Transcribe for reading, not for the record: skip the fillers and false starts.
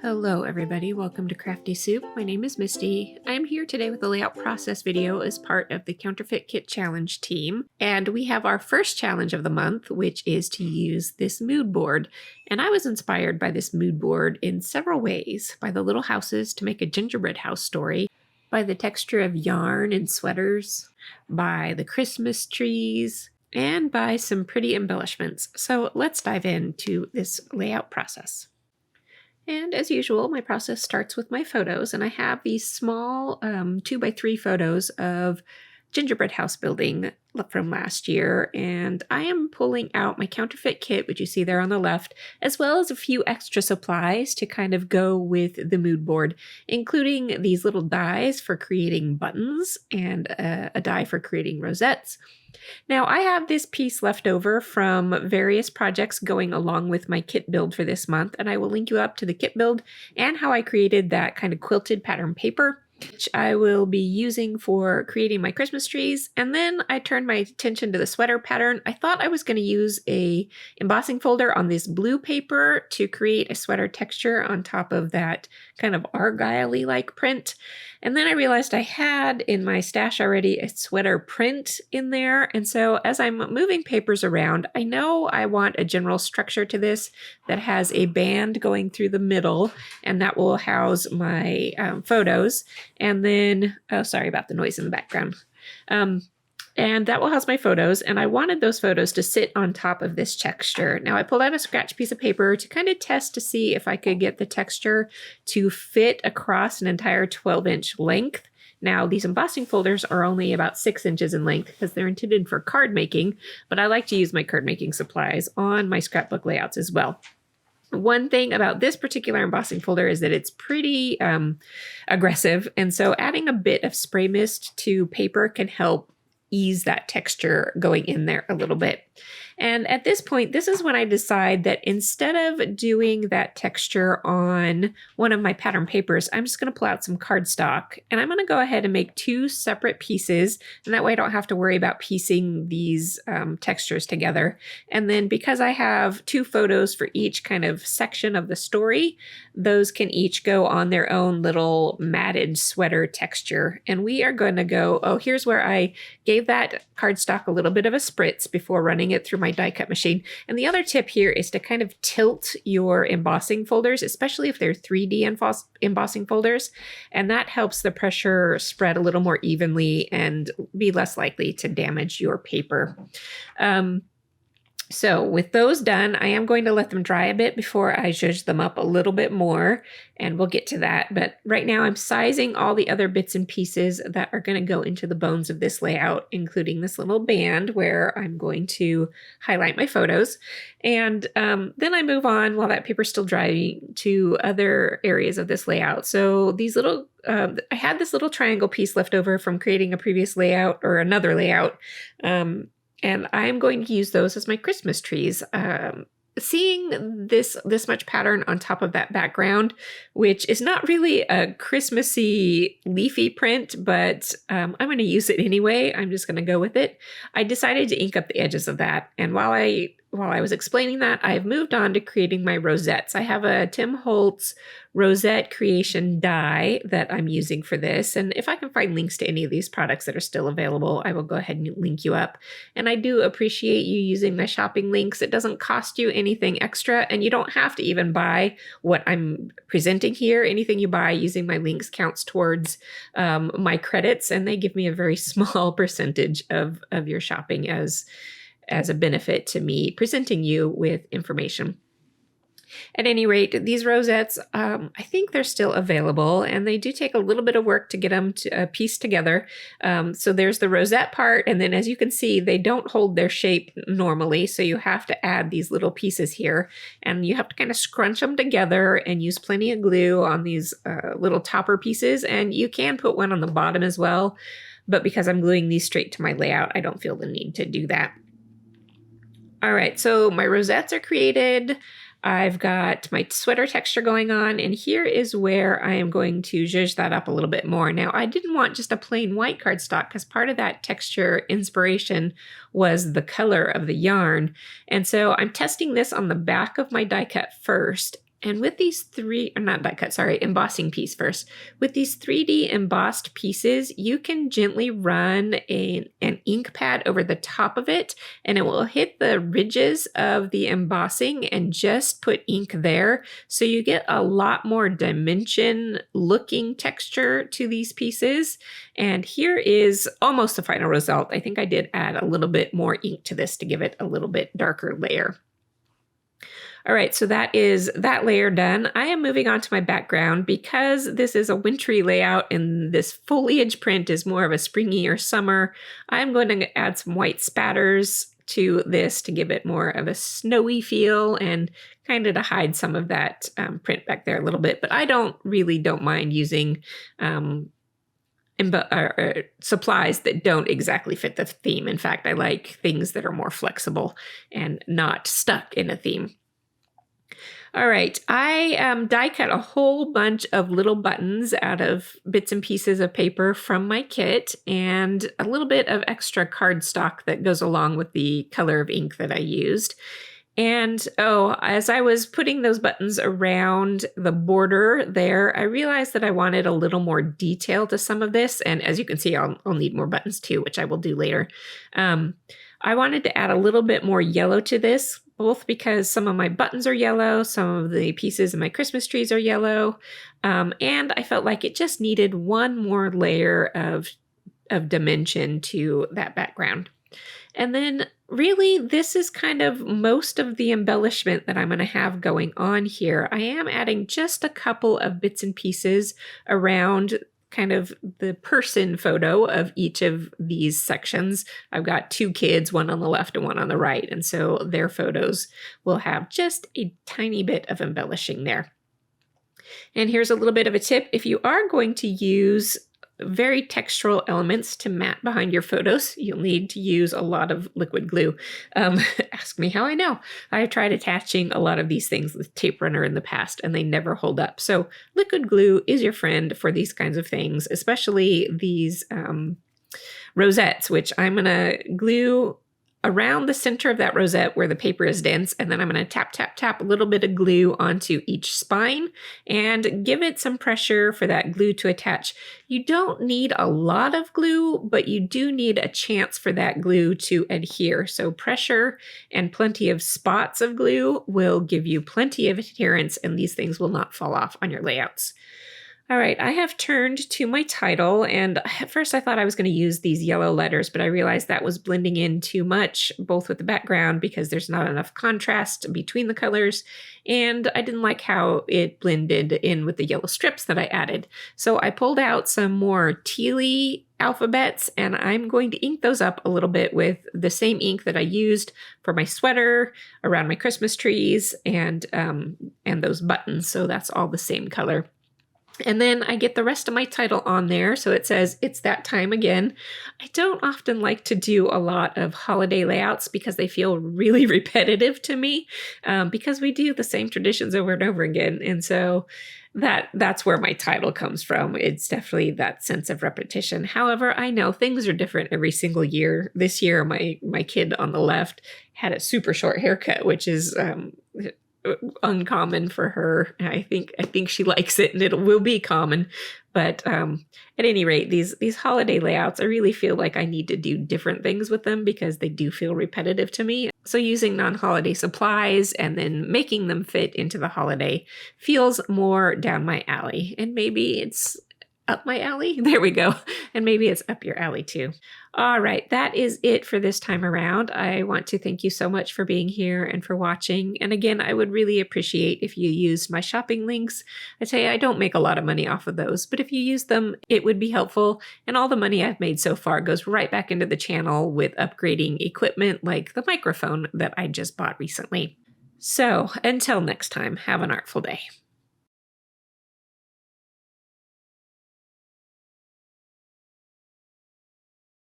Hello everybody, welcome to Crafty Soup. My name is Misty. I'm here today with a layout process video as part of the Counterfeit Kit challenge team. And we have our first challenge of the month, which is to use this mood board. And I was inspired by this mood board in several ways. By the little houses to make a gingerbread house story, by the texture of yarn and sweaters, by the Christmas trees, and by some pretty embellishments. So let's dive into this layout process. And as usual, my process starts with my photos, and I have these small 2x3 photos of gingerbread house building from last year, and I am pulling out my counterfeit kit, which you see there on the left, as well as a few extra supplies to kind of go with the mood board, including these little dies for creating buttons and a die for creating rosettes. Now, I have this piece left over from various projects going along with my kit build for this month, and I will link you up to the kit build and how I created that kind of quilted pattern paper, which I will be using for creating my Christmas trees. And then I turned my attention to the sweater pattern. I thought I was going to use a embossing folder on this blue paper to create a sweater texture on top of that kind of argyle-y like print. And then I realized I had in my stash already a sweater print in there. And so as I'm moving papers around, I know I want a general structure to this that has a band going through the middle, and that will house my photos. And then, oh, sorry about the noise in the background. And that will house my photos, and I wanted those photos to sit on top of this texture. Now I pulled out a scratch piece of paper to kind of test to see if I could get the texture to fit across an entire 12-inch length. Now these embossing folders are only about 6 inches in length because they're intended for card making, but I like to use my card making supplies on my scrapbook layouts as well. One thing about this particular embossing folder is that it's pretty aggressive, and so adding a bit of spray mist to paper can help ease that texture going in there a little bit. And at this point, this is when I decide that instead of doing that texture on one of my pattern papers, I'm just going to pull out some cardstock, and I'm going to go ahead and make 2 separate pieces. And that way I don't have to worry about piecing these textures together. And then because I have 2 photos for each kind of section of the story, those can each go on their own little matted sweater texture. And we are going to go, oh, here's where I gave that cardstock a little bit of a spritz before running it through my die cut machine. And the other tip here is to kind of tilt your embossing folders, especially if they're 3D embossing folders. And that helps the pressure spread a little more evenly and be less likely to damage your paper. So with those done, I am going to let them dry a bit before I zhuzh them up a little bit more, and we'll get to that. But right now I'm sizing all the other bits and pieces that are going to go into the bones of this layout, including this little band where I'm going to highlight my photos. And then I move on while that paper's still drying to other areas of this layout. So these little, I had this little triangle piece left over from creating a previous layout or another layout. And I'm going to use those as my Christmas trees. Seeing this much pattern on top of that background, which is not really a Christmassy leafy print, but I'm going to use it anyway. I'm just going to go with it. I decided to ink up the edges of that. And while I was explaining that, I've moved on to creating my rosettes. I have a Tim Holtz rosette creation die that I'm using for this. And if I can find links to any of these products that are still available, I will go ahead and link you up. And I do appreciate you using my shopping links. It doesn't cost you anything extra, and you don't have to even buy what I'm presenting here. Anything you buy using my links counts towards my credits, and they give me a very small percentage of your shopping as a benefit to me presenting you with information. At any rate, these rosettes, I think they're still available, and they do take a little bit of work to get them to piece together. So there's the rosette part, and then as you can see, they don't hold their shape normally, so you have to add these little pieces here, and you have to kind of scrunch them together and use plenty of glue on these little topper pieces, and you can put one on the bottom as well, but because I'm gluing these straight to my layout, I don't feel the need to do that. All right, so my rosettes are created. I've got my sweater texture going on, and here is where I am going to zhuzh that up a little bit more. Now, I didn't want just a plain white cardstock because part of that texture inspiration was the color of the yarn. And so I'm testing this on the back of my die cut first, And with these not die cut, sorry, embossing piece first. With these 3D embossed pieces, you can gently run an ink pad over the top of it, and it will hit the ridges of the embossing and just put ink there. So you get a lot more dimension looking texture to these pieces. And here is almost the final result. I think I did add a little bit more ink to this to give it a little bit darker layer. All right, so that is that layer done. I am moving on to my background because this is a wintry layout and this foliage print is more of a springy or summer. I'm going to add some white spatters to this to give it more of a snowy feel and kind of to hide some of that print back there a little bit. But I don't mind using supplies that don't exactly fit the theme. In fact, I like things that are more flexible and not stuck in a theme. All right, I die cut a whole bunch of little buttons out of bits and pieces of paper from my kit and a little bit of extra cardstock that goes along with the color of ink that I used. And as I was putting those buttons around the border there, I realized that I wanted a little more detail to some of this. And as you can see, I'll need more buttons too, which I will do later. I wanted to add a little bit more yellow to this, both because some of my buttons are yellow, some of the pieces in my Christmas trees are yellow, and I felt like it just needed one more layer of dimension to that background. And then really, this is kind of most of the embellishment that I'm going to have going on here. I am adding just a couple of bits and pieces around kind of the person photo of each of these sections. I've got two kids, one on the left and one on the right, and so their photos will have just a tiny bit of embellishing there. And here's a little bit of a tip. If you are going to use very textural elements to mat behind your photos, you'll need to use a lot of liquid glue. Ask me how I know. I've tried attaching a lot of these things with tape runner in the past and they never hold up. So liquid glue is your friend for these kinds of things, especially these rosettes, which I'm going to glue around the center of that rosette where the paper is dense, and then I'm going to tap, tap, tap a little bit of glue onto each spine and give it some pressure for that glue to attach. You don't need a lot of glue, but you do need a chance for that glue to adhere. So pressure and plenty of spots of glue will give you plenty of adherence, and these things will not fall off on your layouts. All right, I have turned to my title, and at first I thought I was going to use these yellow letters, but I realized that was blending in too much, both with the background because there's not enough contrast between the colors, and I didn't like how it blended in with the yellow strips that I added. So I pulled out some more tealy alphabets, and I'm going to ink those up a little bit with the same ink that I used for my sweater, around my Christmas trees, and those buttons, so that's all the same color. And then I get the rest of my title on there. So it says, "It's that time again." I don't often like to do a lot of holiday layouts because they feel really repetitive to me, because we do the same traditions over and over again. And so that's where my title comes from. It's definitely that sense of repetition. However, I know things are different every single year. This year, my kid on the left had a super short haircut, which is uncommon for her. I think she likes it, and it will be common. But at any rate, these holiday layouts, I really feel like I need to do different things with them because they do feel repetitive to me. So using non-holiday supplies and then making them fit into the holiday feels more down my alley. And maybe it's up my alley. There we go. And maybe it's up your alley too. All right, that is it for this time around. I want to thank you so much for being here and for watching. And again, I would really appreciate if you used my shopping links. I tell you, I don't make a lot of money off of those, but if you use them, it would be helpful. And all the money I've made so far goes right back into the channel with upgrading equipment like the microphone that I just bought recently. So until next time, have an artful day.